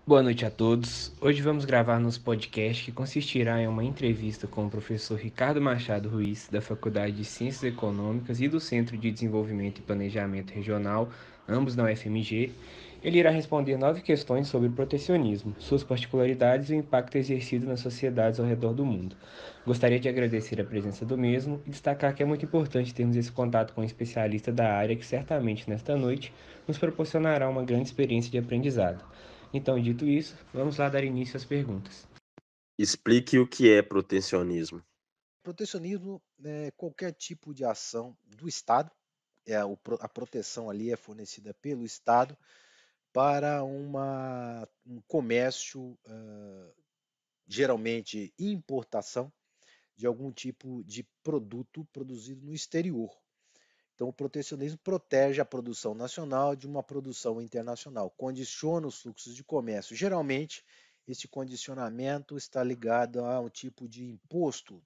Boa noite a todos. Hoje vamos gravar nosso podcast que consistirá em uma entrevista com o professor Ricardo Machado Ruiz, da Faculdade de Ciências Econômicas e do Centro de Desenvolvimento e Planejamento Regional, ambos na UFMG. Ele irá responder 9 questões sobre o protecionismo, suas particularidades e o impacto exercido nas sociedades ao redor do mundo. Gostaria de agradecer a presença do mesmo e destacar que é muito importante termos esse contato com um especialista da área que certamente nesta noite nos proporcionará uma grande experiência de aprendizado. Então, dito isso, vamos lá dar início às perguntas. Explique o que é protecionismo. Protecionismo é qualquer tipo de ação do Estado, a proteção ali é fornecida pelo Estado para um comércio, geralmente importação, de algum tipo de produto produzido no exterior. Então, o protecionismo protege a produção nacional de uma produção internacional, condiciona os fluxos de comércio. Geralmente, esse condicionamento está ligado a um tipo de imposto,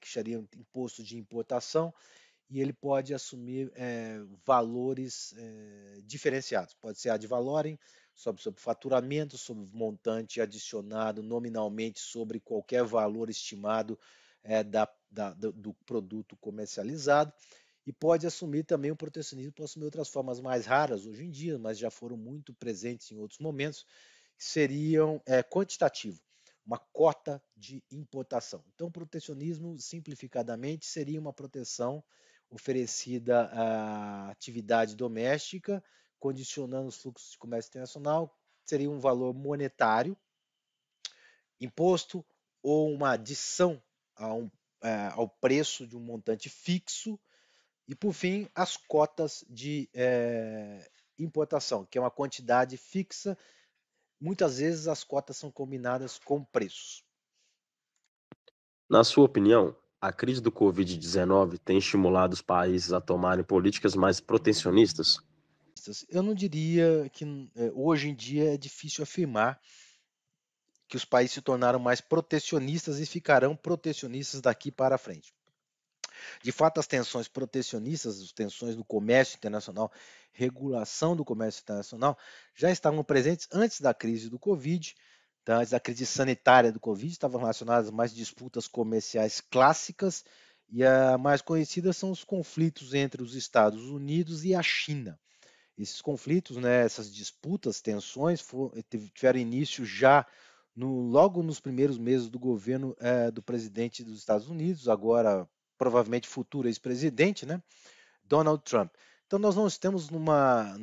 que seria um imposto de importação, e ele pode assumir valores diferenciados. Pode ser ad valorem, sobre faturamento, sobre montante adicionado nominalmente sobre qualquer valor estimado do produto comercializado, e pode assumir também o protecionismo, pode assumir outras formas mais raras hoje em dia, mas já foram muito presentes em outros momentos, que seriam quantitativo, uma cota de importação. Então, o protecionismo, simplificadamente, seria uma proteção oferecida à atividade doméstica, condicionando os fluxos de comércio internacional, seria um valor monetário, imposto ou uma adição ao preço de um montante fixo, e, por fim, as cotas de importação, que é uma quantidade fixa. Muitas vezes as cotas são combinadas com preços. Na sua opinião, a crise do Covid-19 tem estimulado os países a tomarem políticas mais protecionistas? Eu não diria que hoje em dia é difícil afirmar que os países se tornaram mais protecionistas e ficarão protecionistas daqui para frente. De fato, as tensões protecionistas, as tensões do comércio internacional, regulação do comércio internacional, já estavam presentes antes da crise do Covid, tá? Antes da crise sanitária do Covid, estavam relacionadas a mais disputas comerciais clássicas, e a mais conhecida são os conflitos entre os Estados Unidos e a China. Esses conflitos, né, essas disputas, tensões, tiveram início já logo nos primeiros meses do governo do presidente dos Estados Unidos, agora provavelmente futuro ex-presidente, né, Donald Trump. Então nós não estamos numa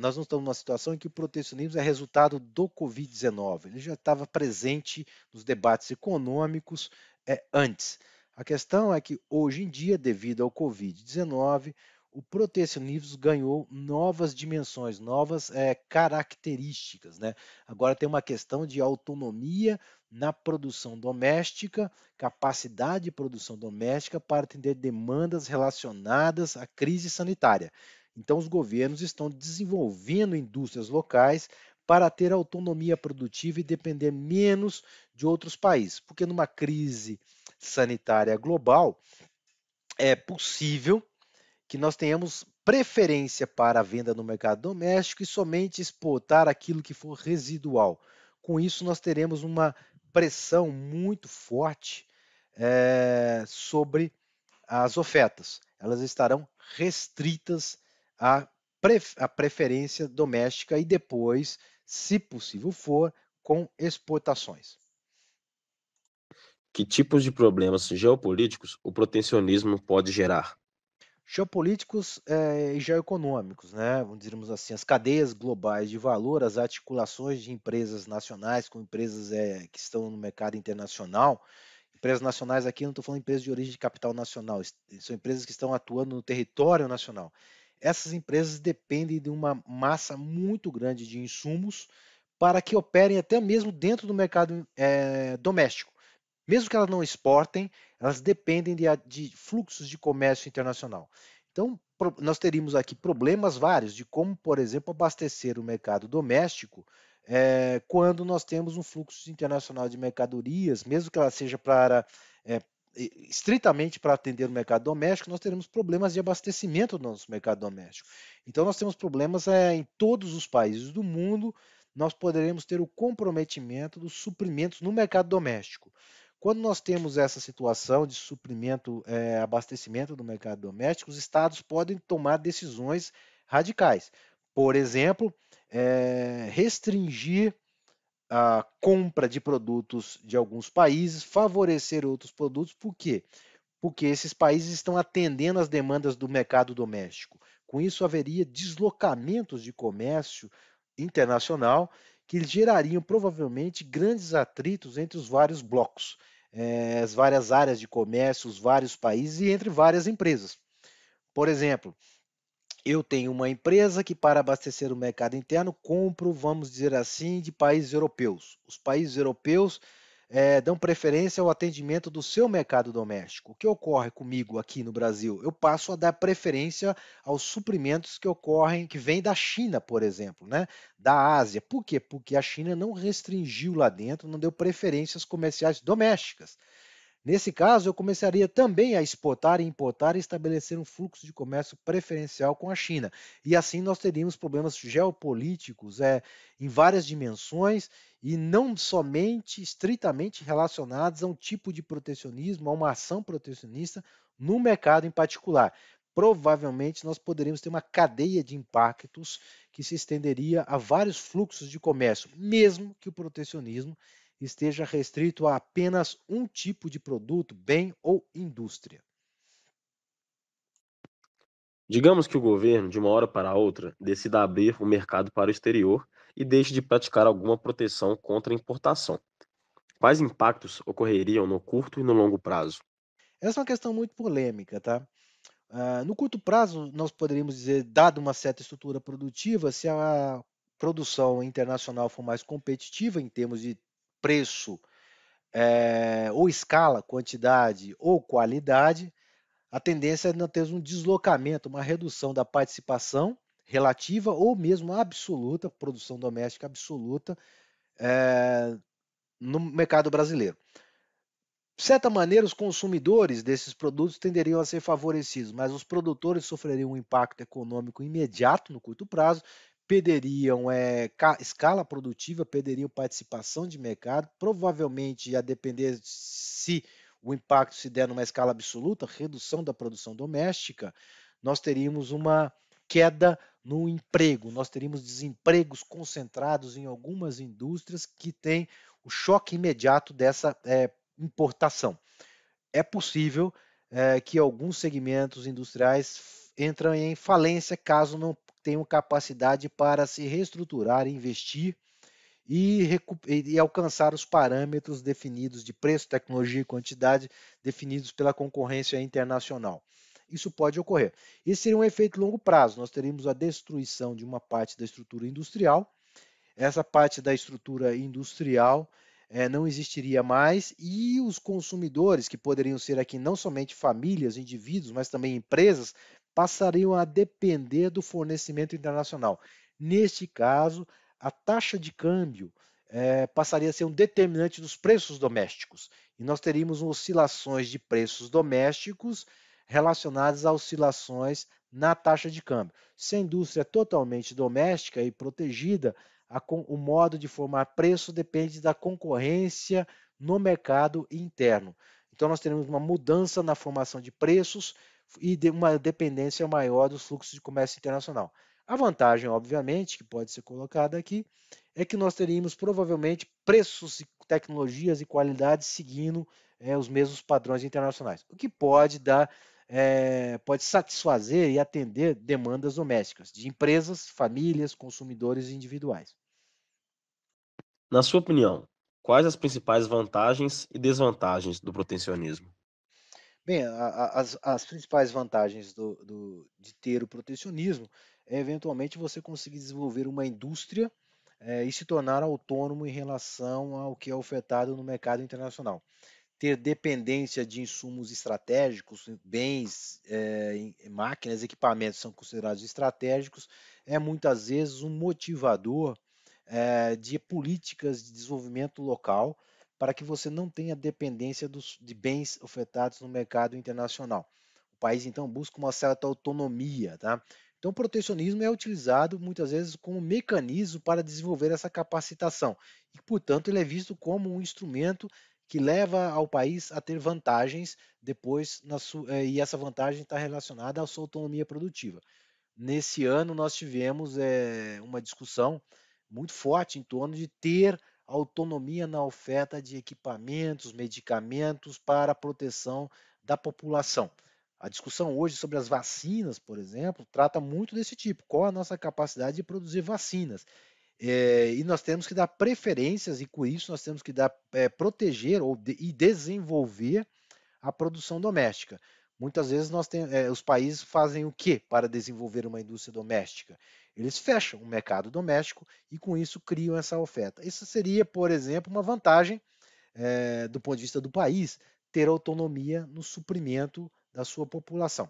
situação em que o protecionismo é resultado do Covid-19. Ele já estava presente nos debates econômicos antes. A questão é que hoje em dia, devido ao Covid-19, o protecionismo ganhou novas dimensões, novas características, né? Agora tem uma questão de autonomia na produção doméstica, capacidade de produção doméstica para atender demandas relacionadas à crise sanitária. Então, os governos estão desenvolvendo indústrias locais para ter autonomia produtiva e depender menos de outros países, porque numa crise sanitária global é possível que nós tenhamos preferência para a venda no mercado doméstico e somente exportar aquilo que for residual. Com isso, nós teremos uma pressão muito forte sobre as ofertas. Elas estarão restritas à preferência doméstica e depois, se possível for, com exportações. Que tipos de problemas geopolíticos o protecionismo pode gerar? Geopolíticos e geoeconômicos, né? Vamos dizer assim, as cadeias globais de valor, as articulações de empresas nacionais com empresas que estão no mercado internacional. Empresas nacionais aqui, não estou falando de empresas de origem de capital nacional, são empresas que estão atuando no território nacional. Essas empresas dependem de uma massa muito grande de insumos para que operem até mesmo dentro do mercado doméstico. Mesmo que elas não exportem, elas dependem de fluxos de comércio internacional. Então, nós teríamos aqui problemas vários de como, por exemplo, abastecer o mercado doméstico quando nós temos um fluxo internacional de mercadorias, mesmo que ela seja estritamente para atender o mercado doméstico, nós teremos problemas de abastecimento do nosso mercado doméstico. Então, nós temos problemas em todos os países do mundo nós poderemos ter o comprometimento dos suprimentos no mercado doméstico. Quando nós temos essa situação de suprimento, abastecimento do mercado doméstico, os estados podem tomar decisões radicais. Por exemplo, restringir a compra de produtos de alguns países, favorecer outros produtos, por quê? Porque esses países estão atendendo às demandas do mercado doméstico. Com isso, haveria deslocamentos de comércio internacional que gerariam provavelmente grandes atritos entre os vários blocos, as várias áreas de comércio, os vários países e entre várias empresas. Por exemplo, eu tenho uma empresa que, para abastecer o mercado interno, compro, vamos dizer assim, de países europeus. Os países europeus dão preferência ao atendimento do seu mercado doméstico. O que ocorre comigo aqui no Brasil? Eu passo a dar preferência aos suprimentos que vêm da China, por exemplo, né? Da Ásia. Por quê? Porque a China não restringiu lá dentro, não deu preferências comerciais domésticas. Nesse caso, eu começaria também a exportar e importar e estabelecer um fluxo de comércio preferencial com a China. E assim nós teríamos problemas geopolíticos em várias dimensões e não somente estritamente relacionados a um tipo de protecionismo, a uma ação protecionista no mercado em particular. Provavelmente nós poderíamos ter uma cadeia de impactos que se estenderia a vários fluxos de comércio, mesmo que o protecionismo esteja restrito a apenas um tipo de produto, bem ou indústria. Digamos que o governo, de uma hora para outra, decida abrir o mercado para o exterior e deixe de praticar alguma proteção contra a importação. Quais impactos ocorreriam no curto e no longo prazo? Essa é uma questão muito polêmica, tá? No curto prazo, nós poderíamos dizer, dado uma certa estrutura produtiva, se a produção internacional for mais competitiva em termos de preço, ou escala, quantidade ou qualidade, a tendência é não ter um deslocamento, uma redução da participação relativa ou mesmo absoluta, produção doméstica absoluta, no mercado brasileiro. De certa maneira, os consumidores desses produtos tenderiam a ser favorecidos, mas os produtores sofreriam um impacto econômico imediato no curto prazo, perderiam escala produtiva, perderiam participação de mercado, provavelmente, a depender se o impacto se der numa escala absoluta, redução da produção doméstica, nós teríamos uma queda no emprego, nós teríamos desempregos concentrados em algumas indústrias que têm o choque imediato dessa importação. É possível que alguns segmentos industriais entrem em falência caso não tenham capacidade para se reestruturar, investir e alcançar os parâmetros definidos de preço, tecnologia e quantidade definidos pela concorrência internacional. Isso pode ocorrer. Esse seria um efeito longo prazo. Nós teríamos a destruição de uma parte da estrutura industrial. Essa parte da estrutura industrial não existiria mais e os consumidores, que poderiam ser aqui não somente famílias, indivíduos, mas também empresas, passariam a depender do fornecimento internacional. Neste caso, a taxa de câmbio passaria a ser um determinante dos preços domésticos e nós teríamos oscilações de preços domésticos relacionadas a oscilações na taxa de câmbio. Se a indústria é totalmente doméstica e protegida, o modo de formar preço depende da concorrência no mercado interno. Então, nós teremos uma mudança na formação de preços e uma dependência maior dos fluxos de comércio internacional. A vantagem, obviamente, que pode ser colocada aqui, é que nós teríamos provavelmente preços, tecnologias e qualidades seguindo os mesmos padrões internacionais, o que pode pode satisfazer e atender demandas domésticas de empresas, famílias, consumidores individuais. Na sua opinião, quais as principais vantagens e desvantagens do protecionismo? Bem, as principais vantagens de ter o protecionismo é eventualmente você conseguir desenvolver uma indústria e se tornar autônomo em relação ao que é ofertado no mercado internacional. Ter dependência de insumos estratégicos, bens, máquinas, equipamentos são considerados estratégicos, é muitas vezes um motivador de políticas de desenvolvimento local para que você não tenha dependência de bens ofertados no mercado internacional. O país, então, busca uma certa autonomia, tá? Então, o protecionismo é utilizado muitas vezes como mecanismo para desenvolver essa capacitação e, portanto, ele é visto como um instrumento que leva ao país a ter vantagens depois, e essa vantagem está relacionada à sua autonomia produtiva. Nesse ano, nós tivemos uma discussão muito forte em torno de ter autonomia na oferta de equipamentos, medicamentos para a proteção da população. A discussão hoje sobre as vacinas, por exemplo, trata muito desse tipo. Qual a nossa capacidade de produzir vacinas? E nós temos que dar preferências, e com isso nós temos que proteger e desenvolver a produção doméstica. Muitas vezes os países fazem o que para desenvolver uma indústria doméstica? Eles fecham o mercado doméstico e com isso criam essa oferta. Isso seria, por exemplo, uma vantagem do ponto de vista do país, ter autonomia no suprimento da sua população.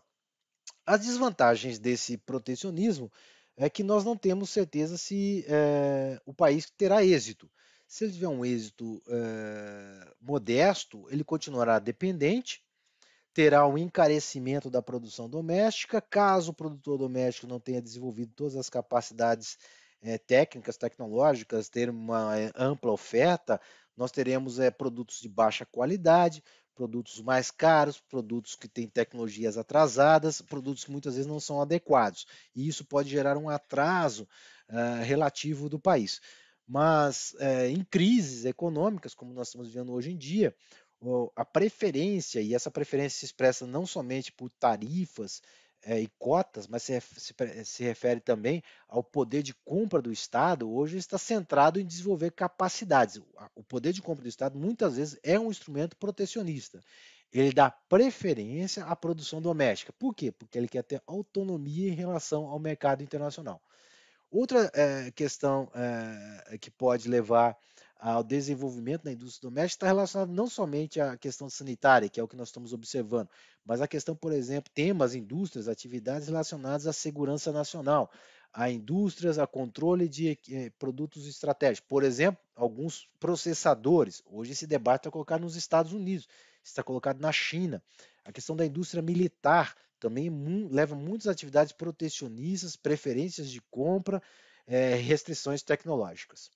As desvantagens desse protecionismo é que nós não temos certeza se o país terá êxito. Se ele tiver um êxito modesto, ele continuará dependente, terá um encarecimento da produção doméstica, caso o produtor doméstico não tenha desenvolvido todas as capacidades técnicas, tecnológicas, ter uma ampla oferta, nós teremos produtos de baixa qualidade, produtos mais caros, produtos que têm tecnologias atrasadas, produtos que muitas vezes não são adequados. E isso pode gerar um atraso relativo do país. Mas em crises econômicas, como nós estamos vivendo hoje em dia, a preferência, e essa preferência se expressa não somente por tarifas e cotas, mas se refere também ao poder de compra do Estado, hoje está centrado em desenvolver capacidades. O poder de compra do Estado muitas vezes é um instrumento protecionista. Ele dá preferência à produção doméstica. Por quê? Porque ele quer ter autonomia em relação ao mercado internacional. Outra questão que pode levar ao desenvolvimento da indústria doméstica está relacionada não somente à questão sanitária, que é o que nós estamos observando, mas a questão, por exemplo, temas, indústrias, atividades relacionadas à segurança nacional, a indústrias, a controle de produtos estratégicos. Por exemplo, alguns processadores. Hoje esse debate está colocado nos Estados Unidos, está colocado na China. A questão da indústria militar também leva muitas atividades protecionistas, preferências de compra, restrições tecnológicas,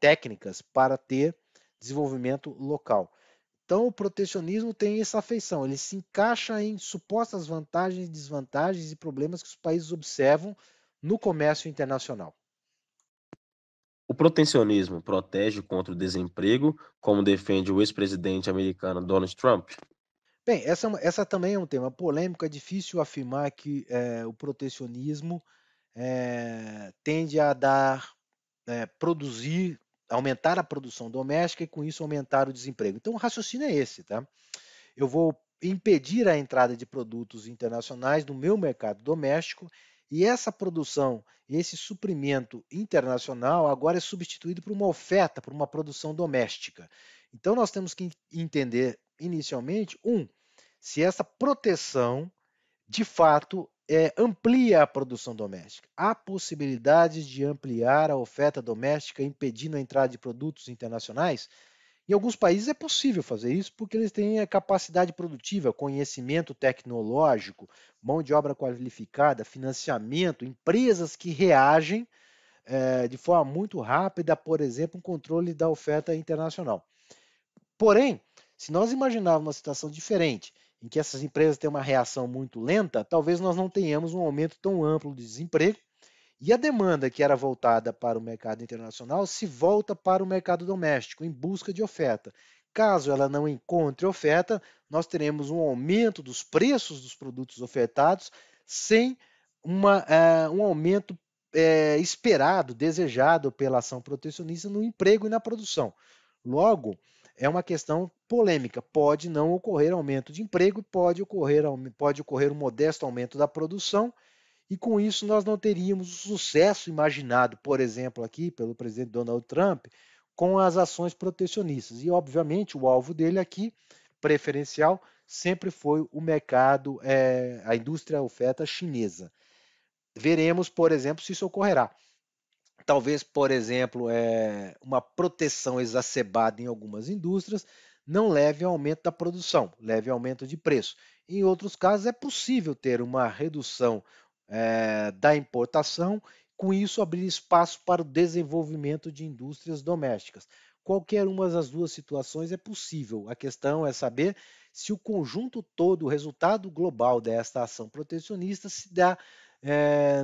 técnicas para ter desenvolvimento local. Então, o protecionismo tem essa afeição, ele se encaixa em supostas vantagens, desvantagens e problemas que os países observam no comércio internacional. O protecionismo protege contra o desemprego, como defende o ex-presidente americano Donald Trump? Bem, essa também é um tema polêmico, é difícil afirmar que o protecionismo tende a produzir, aumentar a produção doméstica e com isso aumentar o desemprego. Então o raciocínio é esse, tá? Eu vou impedir a entrada de produtos internacionais no meu mercado doméstico e essa produção, esse suprimento internacional agora é substituído por uma oferta, por uma produção doméstica. Então nós temos que entender inicialmente, se essa proteção de fato amplia a produção doméstica. Há possibilidades de ampliar a oferta doméstica, impedindo a entrada de produtos internacionais? Em alguns países é possível fazer isso porque eles têm a capacidade produtiva, conhecimento tecnológico, mão de obra qualificada, financiamento, empresas que reagem de forma muito rápida, por exemplo, um controle da oferta internacional. Porém, se nós imaginarmos uma situação diferente, em que essas empresas têm uma reação muito lenta, talvez nós não tenhamos um aumento tão amplo de desemprego e a demanda que era voltada para o mercado internacional se volta para o mercado doméstico em busca de oferta. Caso ela não encontre oferta, nós teremos um aumento dos preços dos produtos ofertados sem um aumento esperado, desejado pela ação protecionista no emprego e na produção. Logo, é uma questão polêmica. Pode não ocorrer aumento de emprego, pode ocorrer um modesto aumento da produção, e com isso nós não teríamos o sucesso imaginado, por exemplo, aqui pelo presidente Donald Trump, com as ações protecionistas. E, obviamente, o alvo dele aqui, preferencial, sempre foi o mercado, a indústria oferta chinesa. Veremos, por exemplo, se isso ocorrerá. Talvez, por exemplo, uma proteção exacerbada em algumas indústrias não leve ao aumento da produção, leve ao aumento de preço. Em outros casos, é possível ter uma redução da importação, com isso abrir espaço para o desenvolvimento de indústrias domésticas. Qualquer uma das duas situações é possível. A questão é saber se o conjunto todo, o resultado global desta ação protecionista se dá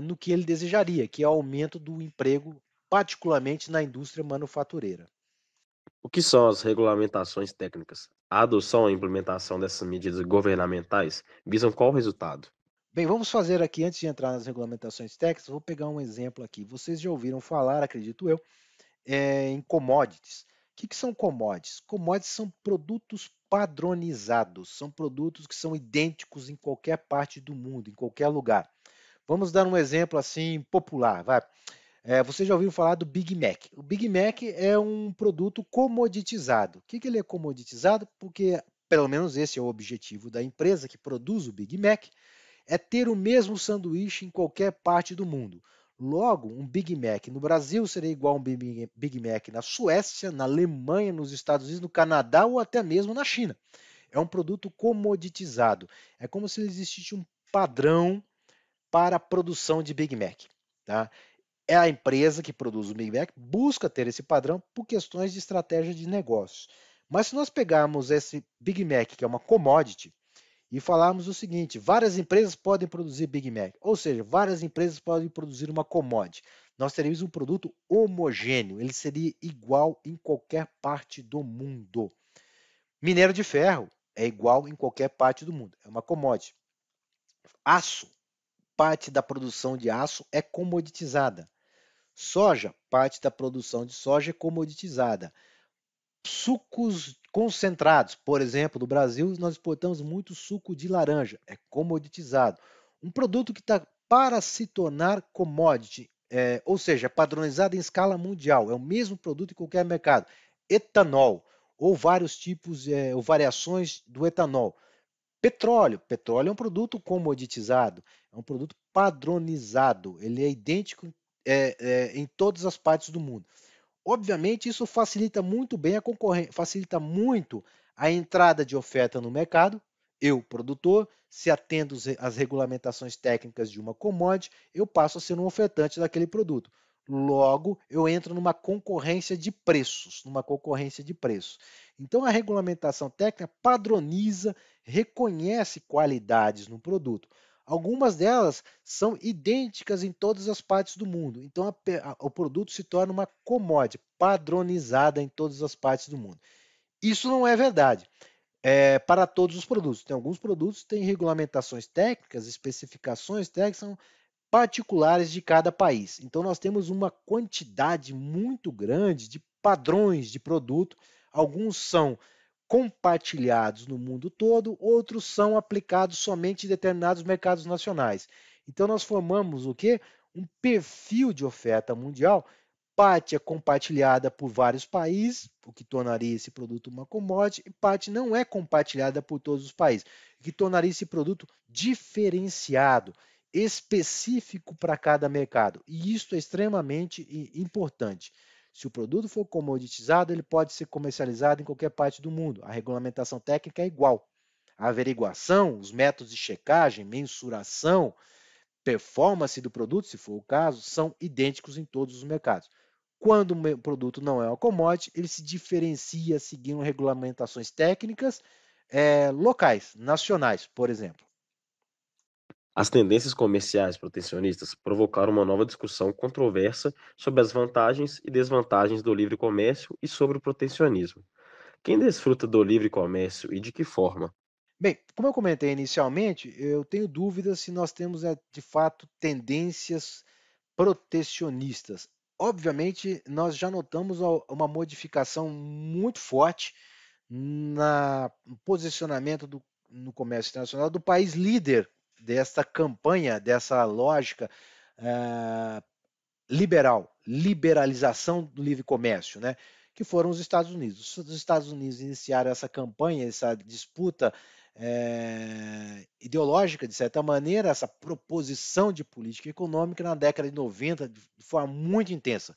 no que ele desejaria, que é o aumento do emprego, particularmente na indústria manufatureira. O que são as regulamentações técnicas? A adoção e implementação dessas medidas governamentais visam qual resultado? Bem, vamos fazer aqui, antes de entrar nas regulamentações técnicas, vou pegar um exemplo aqui. Vocês já ouviram falar, acredito eu, em commodities. O que são commodities? Commodities são produtos padronizados, são produtos que são idênticos em qualquer parte do mundo, em qualquer lugar. Vamos dar um exemplo assim popular, vai. Vocês já ouviram falar do Big Mac. O Big Mac é um produto comoditizado. O que ele é comoditizado? Porque, pelo menos esse é o objetivo da empresa que produz o Big Mac, é ter o mesmo sanduíche em qualquer parte do mundo. Logo, um Big Mac no Brasil seria igual a um Big Mac na Suécia, na Alemanha, nos Estados Unidos, no Canadá ou até mesmo na China. É um produto comoditizado. É como se existisse um padrão para a produção de Big Mac. Tá? É a empresa que produz o Big Mac, busca ter esse padrão por questões de estratégia de negócios. Mas se nós pegarmos esse Big Mac, que é uma commodity, e falarmos o seguinte: várias empresas podem produzir Big Mac, ou seja, várias empresas podem produzir uma commodity. Nós teríamos um produto homogêneo, ele seria igual em qualquer parte do mundo. Minério de ferro é igual em qualquer parte do mundo, é uma commodity. Aço, parte da produção de aço é comoditizada. Soja, parte da produção de soja é comoditizada. Sucos concentrados, por exemplo, no Brasil nós exportamos muito suco de laranja, é comoditizado. Um produto que está para se tornar commodity, ou seja, padronizado em escala mundial, é o mesmo produto em qualquer mercado. Etanol, ou vários tipos ou variações do etanol. Petróleo é um produto comoditizado, é um produto padronizado, ele é idêntico em todas as partes do mundo. Obviamente, isso facilita muito bem a concorrência, facilita muito a entrada de oferta no mercado. Eu, produtor, se atendo às regulamentações técnicas de uma commodity, eu passo a ser um ofertante daquele produto. Logo, eu entro numa concorrência de preços, Então, a regulamentação técnica padroniza, reconhece qualidades no produto. Algumas delas são idênticas em todas as partes do mundo. Então, o produto se torna uma commodity padronizada em todas as partes do mundo. Isso não é verdade para todos os produtos. Tem alguns produtos que têm regulamentações técnicas, especificações técnicas são particulares de cada país. Então, nós temos uma quantidade muito grande de padrões de produto. Alguns são compartilhados no mundo todo, outros são aplicados somente em determinados mercados nacionais. Então nós formamos o quê? Um perfil de oferta mundial, parte é compartilhada por vários países, o que tornaria esse produto uma commodity, e parte não é compartilhada por todos os países, o que tornaria esse produto diferenciado, específico para cada mercado. E isso é extremamente importante. Se o produto for comoditizado, ele pode ser comercializado em qualquer parte do mundo. A regulamentação técnica é igual. A averiguação, os métodos de checagem, mensuração, performance do produto, se for o caso, são idênticos em todos os mercados. Quando o produto não é uma commodity, ele se diferencia seguindo regulamentações técnicas locais, nacionais, por exemplo. As tendências comerciais protecionistas provocaram uma nova discussão controversa sobre as vantagens e desvantagens do livre comércio e sobre o protecionismo. Quem desfruta do livre comércio e de que forma? Bem, como eu comentei inicialmente, eu tenho dúvidas se nós temos de fato tendências protecionistas. Obviamente, nós já notamos uma modificação muito forte no posicionamento no comércio internacional do país líder desta campanha, dessa lógica liberalização do livre comércio, né? Que foram os Estados Unidos. Os Estados Unidos iniciaram essa campanha, essa disputa ideológica, de certa maneira, essa proposição de política econômica na década de 90, de forma muito intensa.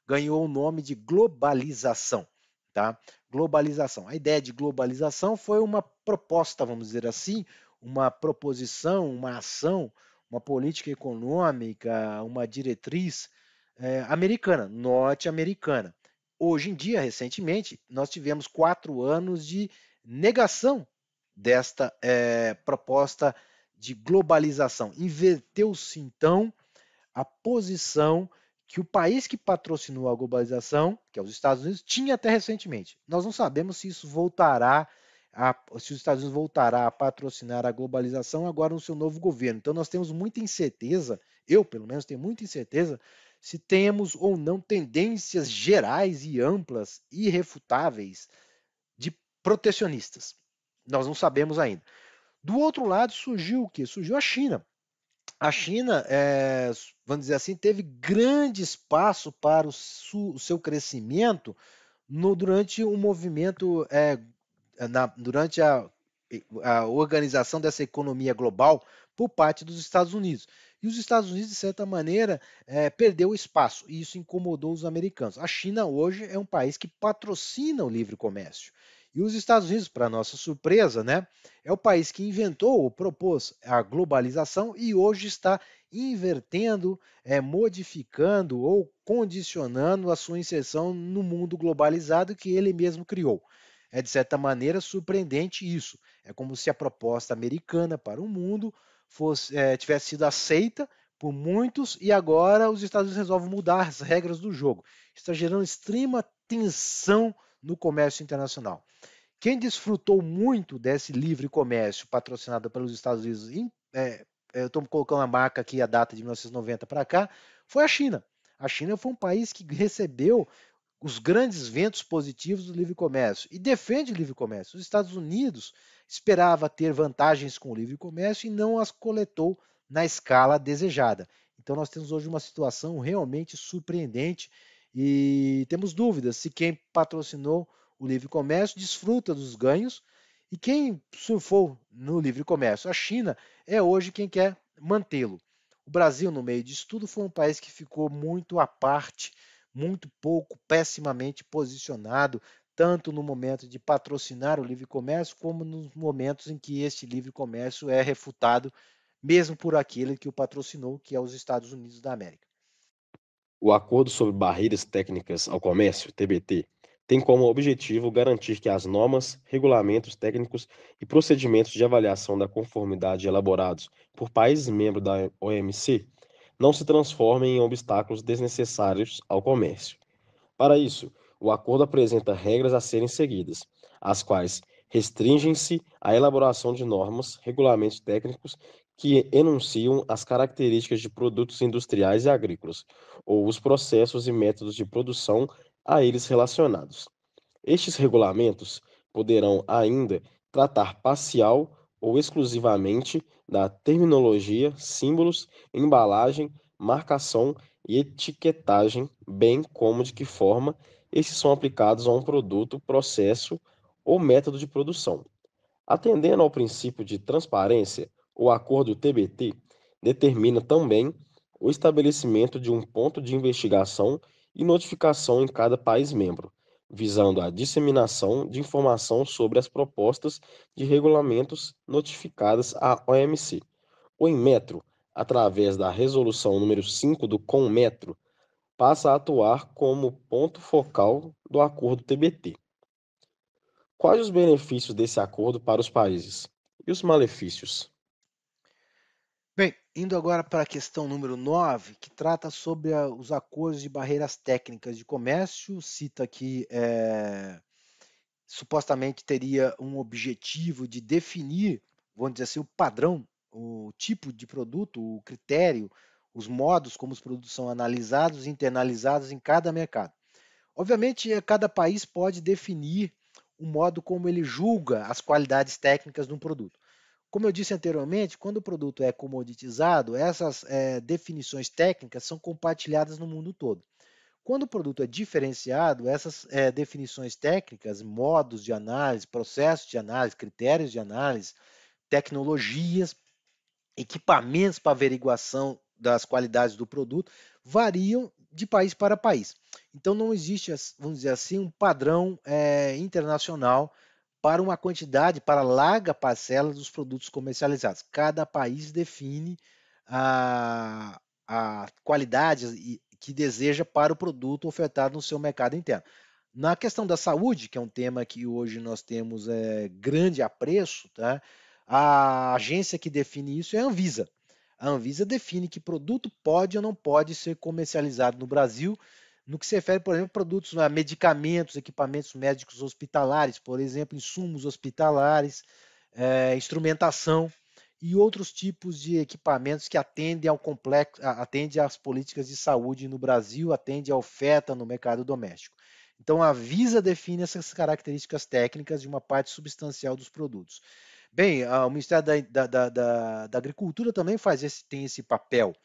Ganhou o nome de globalização. Tá? Globalização. A ideia de globalização foi uma proposta, vamos dizer assim, uma proposição, uma ação, uma política econômica, uma diretriz americana, norte-americana. Hoje em dia, recentemente, nós tivemos 4 anos de negação desta proposta de globalização. Inverteu-se, então, a posição que o país que patrocinou a globalização, que é os Estados Unidos, tinha até recentemente. Nós não sabemos se isso voltará se os Estados Unidos voltará a patrocinar a globalização agora no seu novo governo. Então nós temos muita incerteza, eu pelo menos tenho muita incerteza, se temos ou não tendências gerais e amplas, irrefutáveis, de protecionistas. Nós não sabemos ainda. Do outro lado surgiu o quê? Surgiu a China. A China, vamos dizer assim, teve grande espaço para o seu crescimento durante o movimento, durante a organização dessa economia global por parte dos Estados Unidos. E os Estados Unidos, de certa maneira, perdeu espaço, e isso incomodou os americanos. A China hoje é um país que patrocina o livre comércio. E os Estados Unidos, para nossa surpresa, né, é o país que inventou ou propôs a globalização e hoje está invertendo, modificando ou condicionando a sua inserção no mundo globalizado que ele mesmo criou. É, de certa maneira, surpreendente isso. É como se a proposta americana para o mundo tivesse sido aceita por muitos e agora os Estados Unidos resolvem mudar as regras do jogo. Está gerando extrema tensão no comércio internacional. Quem desfrutou muito desse livre comércio patrocinado pelos Estados Unidos, eu estou colocando a marca aqui, a data de 1990 para cá, foi a China. A China foi um país que recebeu os grandes ventos positivos do livre comércio e defende o livre comércio. Os Estados Unidos esperava ter vantagens com o livre comércio e não as coletou na escala desejada. Então nós temos hoje uma situação realmente surpreendente e temos dúvidas se quem patrocinou o livre comércio desfruta dos ganhos e quem surfou no livre comércio, a China, é hoje quem quer mantê-lo. O Brasil, no meio disso tudo, foi um país que ficou muito à parte, muito pouco, pessimamente posicionado, tanto no momento de patrocinar o livre comércio, como nos momentos em que este livre comércio é refutado, mesmo por aquele que o patrocinou, que é os Estados Unidos da América. O Acordo sobre Barreiras Técnicas ao Comércio, TBT, tem como objetivo garantir que as normas, regulamentos técnicos e procedimentos de avaliação da conformidade elaborados por países membros da OMC não se transformem em obstáculos desnecessários ao comércio. Para isso, o acordo apresenta regras a serem seguidas, as quais restringem-se à elaboração de normas, regulamentos técnicos que enunciam as características de produtos industriais e agrícolas, ou os processos e métodos de produção a eles relacionados. Estes regulamentos poderão ainda tratar parcial ou exclusivamente da terminologia, símbolos, embalagem, marcação e etiquetagem, bem como de que forma esses são aplicados a um produto, processo ou método de produção. Atendendo ao princípio de transparência, o acordo TBT determina também o estabelecimento de um ponto de investigação e notificação em cada país membro, visando a disseminação de informação sobre as propostas de regulamentos notificadas à OMC. O Inmetro, através da resolução número 5 do CONMETRO, passa a atuar como ponto focal do acordo TBT. Quais os benefícios desse acordo para os países? E os malefícios? Bem, indo agora para a questão número 9, que trata sobre os acordos de barreiras técnicas de comércio, cita que supostamente teria um objetivo de definir, vamos dizer assim, o padrão, o tipo de produto, o critério, os modos como os produtos são analisados e internalizados em cada mercado. Obviamente, cada país pode definir o modo como ele julga as qualidades técnicas de um produto. Como eu disse anteriormente, quando o produto é comoditizado, essas definições técnicas são compartilhadas no mundo todo. Quando o produto é diferenciado, essas definições técnicas, modos de análise, processos de análise, critérios de análise, tecnologias, equipamentos para averiguação das qualidades do produto, variam de país para país. Então não existe, vamos dizer assim, um padrão internacional para uma quantidade, para larga parcela dos produtos comercializados. Cada país define a qualidade que deseja para o produto ofertado no seu mercado interno. Na questão da saúde, que é um tema que hoje nós temos grande apreço, tá? A agência que define isso é a Anvisa. A Anvisa define que produto pode ou não pode ser comercializado no Brasil, no que se refere, por exemplo, a produtos, medicamentos, equipamentos médicos hospitalares, por exemplo, insumos hospitalares, instrumentação e outros tipos de equipamentos que atendem ao complexo, atendem às políticas de saúde no Brasil, atendem à oferta no mercado doméstico. Então, a Anvisa define essas características técnicas de uma parte substancial dos produtos. Bem, o Ministério da Agricultura também tem esse papel.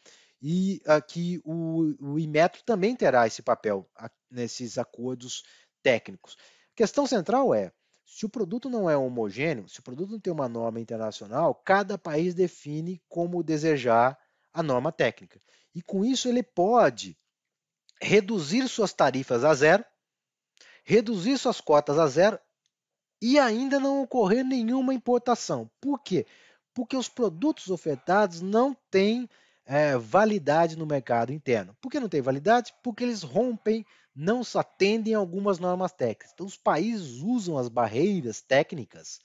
E aqui o Inmetro também terá esse papel nesses acordos técnicos. A questão central é, se o produto não é homogêneo, se o produto não tem uma norma internacional, cada país define como desejar a norma técnica. E com isso ele pode reduzir suas tarifas a zero, reduzir suas cotas a zero e ainda não ocorrer nenhuma importação. Por quê? Porque os produtos ofertados não têm validade no mercado interno. Por que não tem validade? Porque eles rompem, não atendem a algumas normas técnicas. Então, os países usam as barreiras técnicas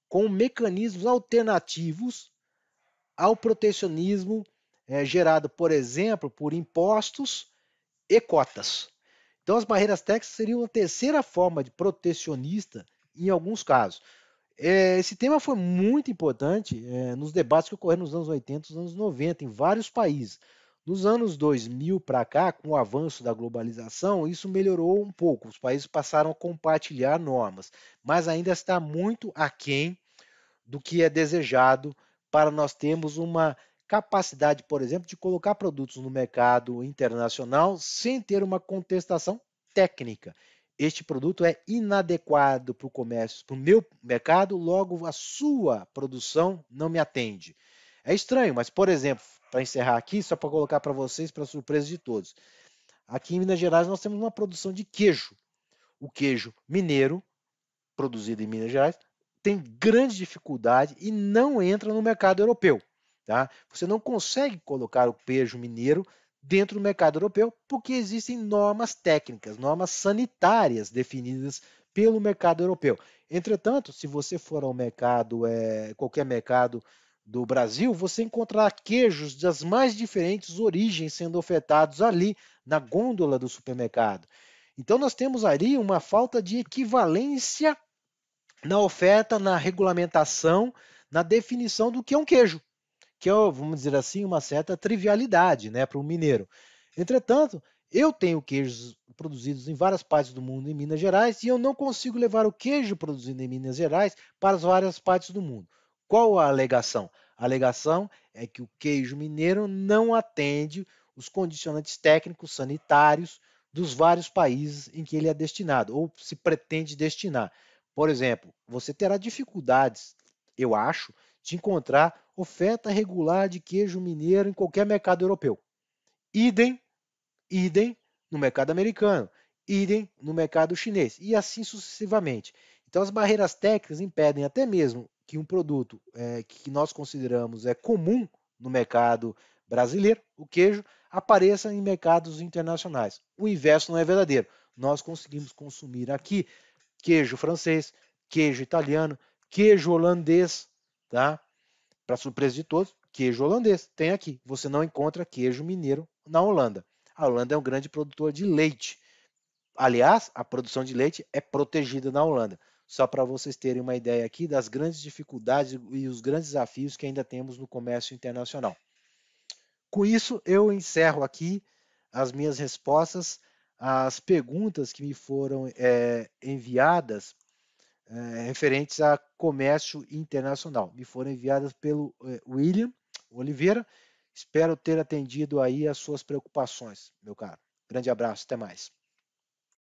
como mecanismos alternativos ao protecionismo gerado, por exemplo, por impostos e cotas. Então, as barreiras técnicas seriam a terceira forma de protecionista em alguns casos. Esse tema foi muito importante nos debates que ocorreram nos anos 80 e nos anos 90, em vários países. Nos anos 2000 para cá, com o avanço da globalização, isso melhorou um pouco. Os países passaram a compartilhar normas, mas ainda está muito aquém do que é desejado para nós termos uma capacidade, por exemplo, de colocar produtos no mercado internacional sem ter uma contestação técnica. Este produto é inadequado para o comércio, para o meu mercado, logo a sua produção não me atende. É estranho, mas, por exemplo, para encerrar aqui, só para colocar para vocês, para surpresa de todos, aqui em Minas Gerais nós temos uma produção de queijo. O queijo mineiro, produzido em Minas Gerais, tem grande dificuldade e não entra no mercado europeu. Tá? Você não consegue colocar o queijo mineiro dentro do mercado europeu porque existem normas técnicas, normas sanitárias definidas pelo mercado europeu. Entretanto, se você for ao mercado, qualquer mercado do Brasil, você encontrará queijos das mais diferentes origens sendo ofertados ali na gôndola do supermercado. Então nós temos ali uma falta de equivalência na oferta, na regulamentação, na definição do que é um queijo, que é, vamos dizer assim, uma certa trivialidade, né, para o mineiro. Entretanto, eu tenho queijos produzidos em várias partes do mundo em Minas Gerais e eu não consigo levar o queijo produzido em Minas Gerais para as várias partes do mundo. Qual a alegação? A alegação é que o queijo mineiro não atende os condicionantes técnicos sanitários dos vários países em que ele é destinado ou se pretende destinar. Por exemplo, você terá dificuldades, eu acho, de encontrar oferta regular de queijo mineiro em qualquer mercado europeu. Idem no mercado americano, idem no mercado chinês e assim sucessivamente. Então as barreiras técnicas impedem até mesmo que um produto que nós consideramos comum no mercado brasileiro, o queijo, apareça em mercados internacionais. O inverso não é verdadeiro. Nós conseguimos consumir aqui queijo francês, queijo italiano, queijo holandês, tá? Para surpresa de todos, queijo holandês tem aqui. Você não encontra queijo mineiro na Holanda. A Holanda é um grande produtor de leite. Aliás, a produção de leite é protegida na Holanda. Só para vocês terem uma ideia aqui das grandes dificuldades e os grandes desafios que ainda temos no comércio internacional. Com isso, eu encerro aqui as minhas respostas às perguntas que me foram enviadas referentes a comércio internacional. Me foram enviadas pelo William Oliveira. Espero ter atendido aí as suas preocupações, meu caro. Grande abraço, até mais.